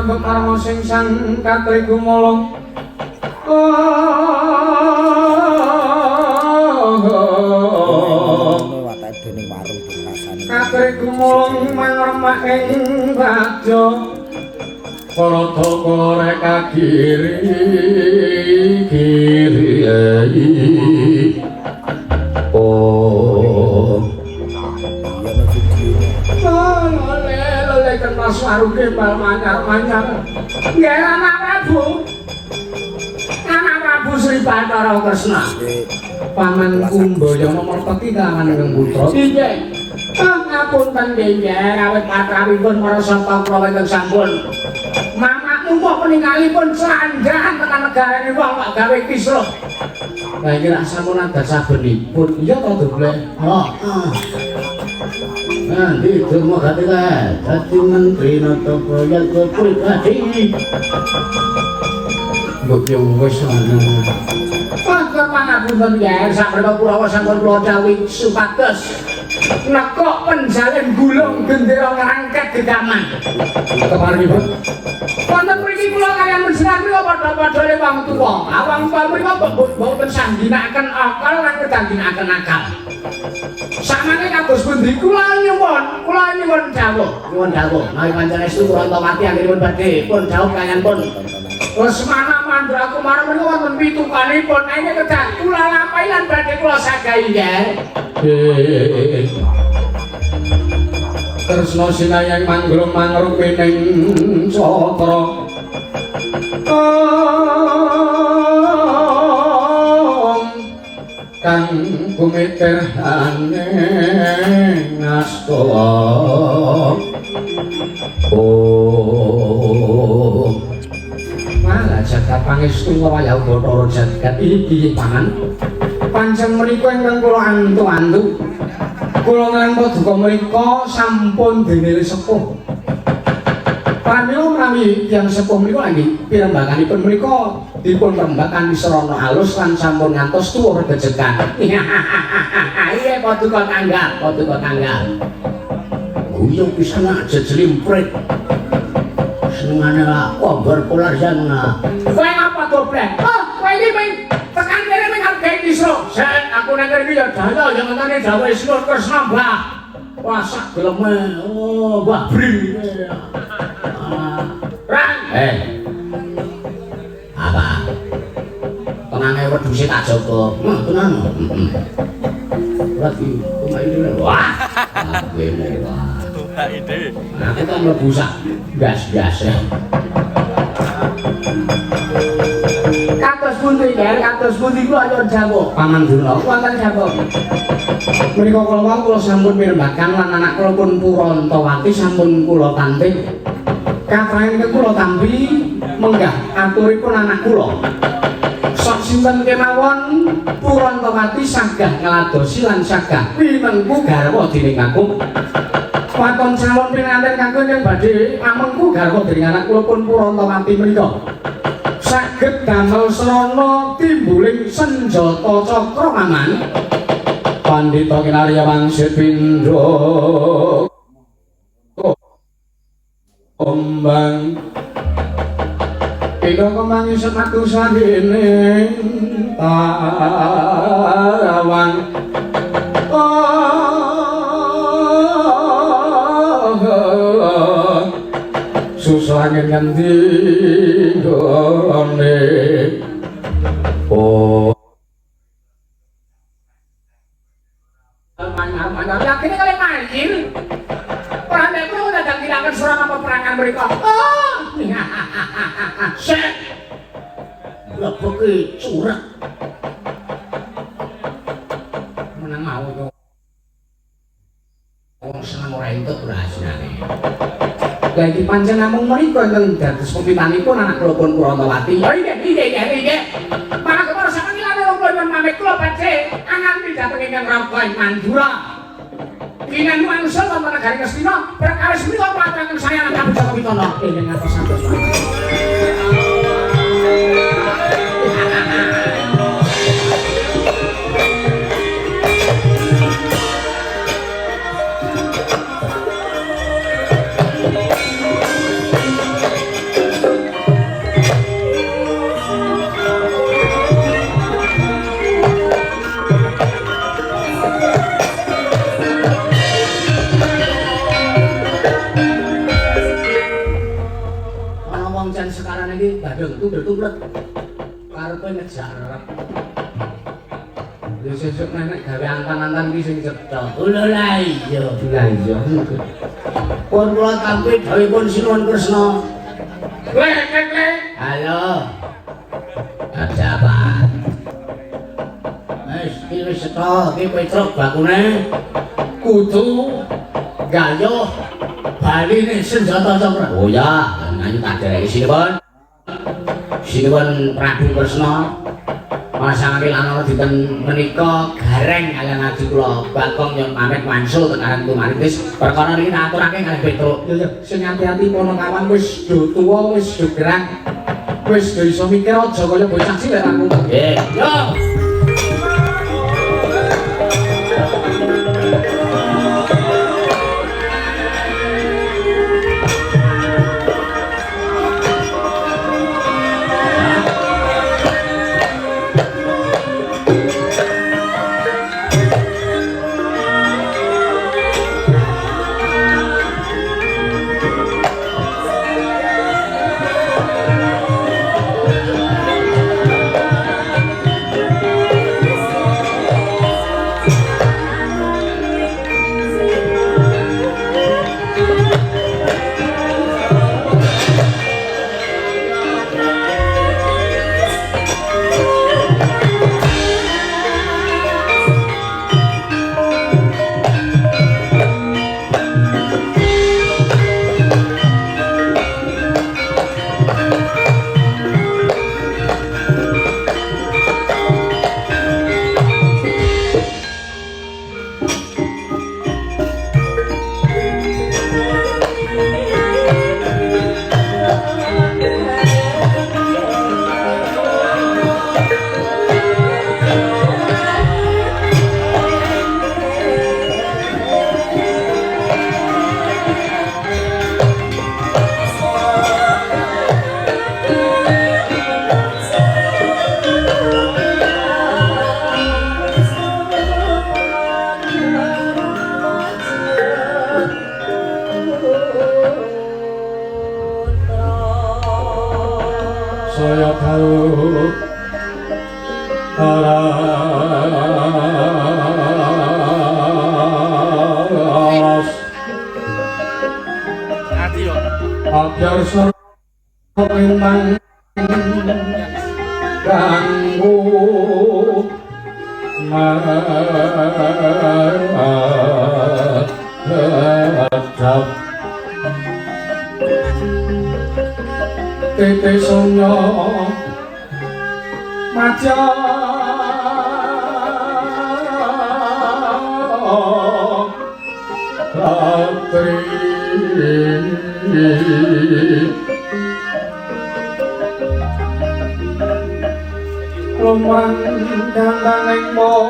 rembug marmo sing sang katri gumulung katri gumulung mangremak ing bajo Palata korek kagiri kiri oh lele kena swaruke bal manyar-manyar nggih anak Prabu Sri Bathara Kresna paman Kumbaya merteki kangen ing putra inggih ngapunten nggih awit patrawipun para sapa kula ingkang sampun mamakmu kok peninggalipun sandhangan tekan negarane wong kok gawe kisruh lha iki rak sampun ada sabenipun iya to dobleh nanti durma gati kae dadi menteri nata proyek pribadi mbok yo wis ana pangapunten nggih sampun Kurawa sampun kula dawuhi supados nekok penjalin gulung gendera ngrangket gegaman keparipun wonten mriki kula kaliyan menjenengan mriku padha-padhane wong tuwa awang pamrika boten sangginaken akal lan kedandinaken akal sakmene kados pundi kula nyuwun dawuh menawi pancen estu Kurantawati anggenipun badhe pun dawuh kaliyan pun Lesmana Mandraku marang menika wonten pitukanipun nek kedah kula lampahi lan badhe kula sagahi nggih Tresna sinayang manggulung mangrupi ning satra kang kumitirane ngasta malah jagat pangestu wayah Bathara jagat iki pangan pancen menika ingkang kula antu-antu kula nampa duka menika sampun dene sepuh pramila menawi tiyang sepuh menika nggih pirembaganipun menika dipun rembakan sarana alus lan sampun ngantos tuwuh regejekan iya paduka tanggal guyung pisan aja jlimpret senengane lah kobar polar jangan kowe apa dobleh kowe iki ping tekan kene ping arep gawe kisruh sek aku nang kene ya daya yang ngene dawuh Ismur Kresna Mbah wah sak geleme oh Mbah Bring Rang apa tenange wedhuse tak jaga tenan lagi pemain wah kowe mewah ide aku kan mlebu sak gas-gas kados pundi kula ayo dawuh paman Durna wonten dawuh menika kula sampun mirembakan lan anak kula pun Purantawati sampun kula tanting katraing kula tampi menggah aturipun anak kula sok sinten kemawon Purantawati sagah ngladosi lan sagah pinengku garwa dening aku Waton calon pinanten kanggo ingkang badhe amengku garwa dening anak kula pun Purantawati menika saged damel srana timbuling senjata cakra aman Pandhita Kinarya Wangsit Pindha Ombang Pindha kemangi sematu sarene tawang susah ngendi gone oh mana yakin kalian main perantai pun udah dangkilakan serangan peperangan mereka set lebih curang mana mau itu orang senang orang itu berhasil lagi pancen namung menika ingkang dados pemitanipun anak kula pun Purantawati. Oh iya. Para kepala sampeyan lan kula nyuwun pamit kula badhe anganti dhateng ingkang Raden Mandura. Kinan wangsul wonten negari Ngastina, perkawis menika kula aturaken saya lan Prabu Jaka Witana. Ingkang ngatos santos. tumbet-tumbet. Karepe ngejar. Ya sesuk nenek gawe antan-antan iki sing cetha. Lho lah iya. Lah iya. Pun kula tampi dawuhipun Sinuwun Kresna. Lek. Halo. Ada apa? Wis cetha iki Petruk bakune kudu gayuh baline senjata cakra. Oh ya, nganyu tak dereki Sinuwun. Sinuwun Prabu Kresna. Masangake lan dinten menika gareng kaliyan ngaji kula Bagong nyon pamit wangsul tekan tumaritis perkara niki tak aturake kalih Petruk. Ya sing ati-ati kono kawan wis do tuwa wis do gerang. Wis do iso mikir aja kaya bocah cilik aku. Nggih, yo. Saya tahu alas agar serpentang ganggu menghadap tete sonya maja ratri lumang gandaning bos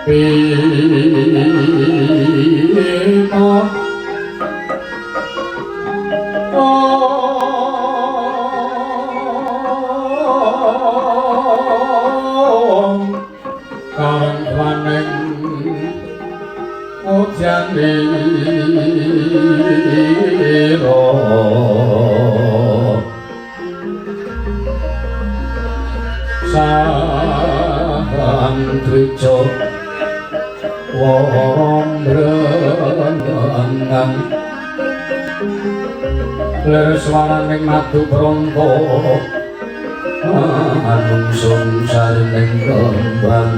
pino kawaneng ujan liro santwijo wong brengan leswaraning madu prangka anungsung saring kembang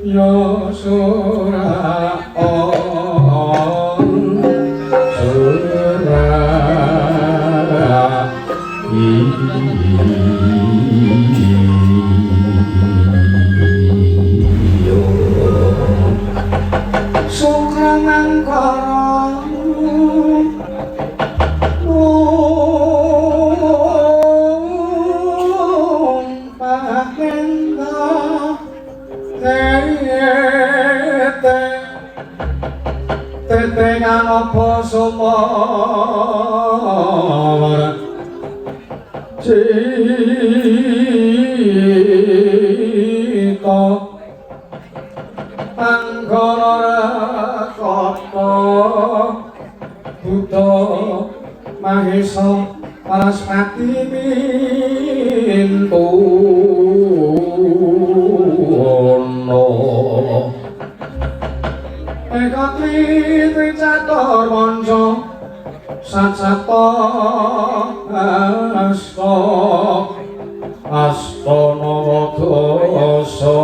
yo sura on sura iyo sukranang karang Tetengan apa sumawar cita anggara kata Buddha Mahesa Paraspati mintono Eka tri catur manca sacata astana wadasa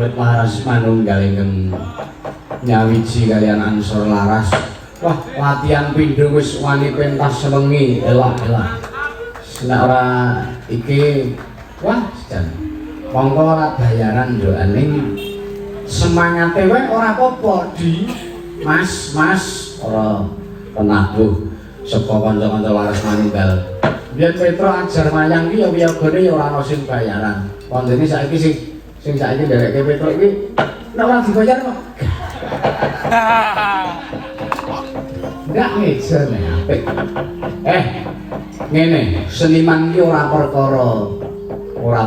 awit laras manunggal ingkang nyawiji kalian ansor laras. Wah, latihan pindho wis wani pentas sewengi, elok-elok. Nek ora iki wah jan. Monggo ora bayaran doaning semangate wae ora apa-apa di Mas ora penabuh saka kanca-kanca laras manunggal. Biyen Petro ajar mayang ki ya wiyagane ya ora ana sing bayaran. Wondene saiki sing saiki nderekke Petro iki nek ora dibayar kok. Enggak ngejer nek apik. Ngene, seniman ki ora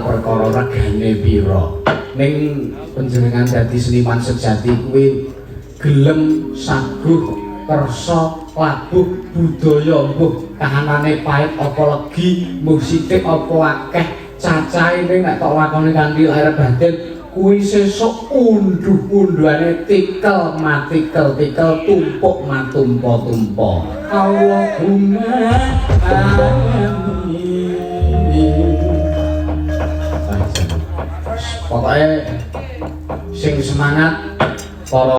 perkara regane pira. Ning panjenengan dadi seniman sejati kuwi gelem saguh kersa labuh budaya mbuh kahanane pahit apa legi mbuh sithik apa akeh cacahe ning nek tok lakone kanthi lahir batin kuwi sesuk unduh-unduhane tikel matikel tikel tumpuk matumpa-tumpa Allahumma amin. Pokoknya sing semangat para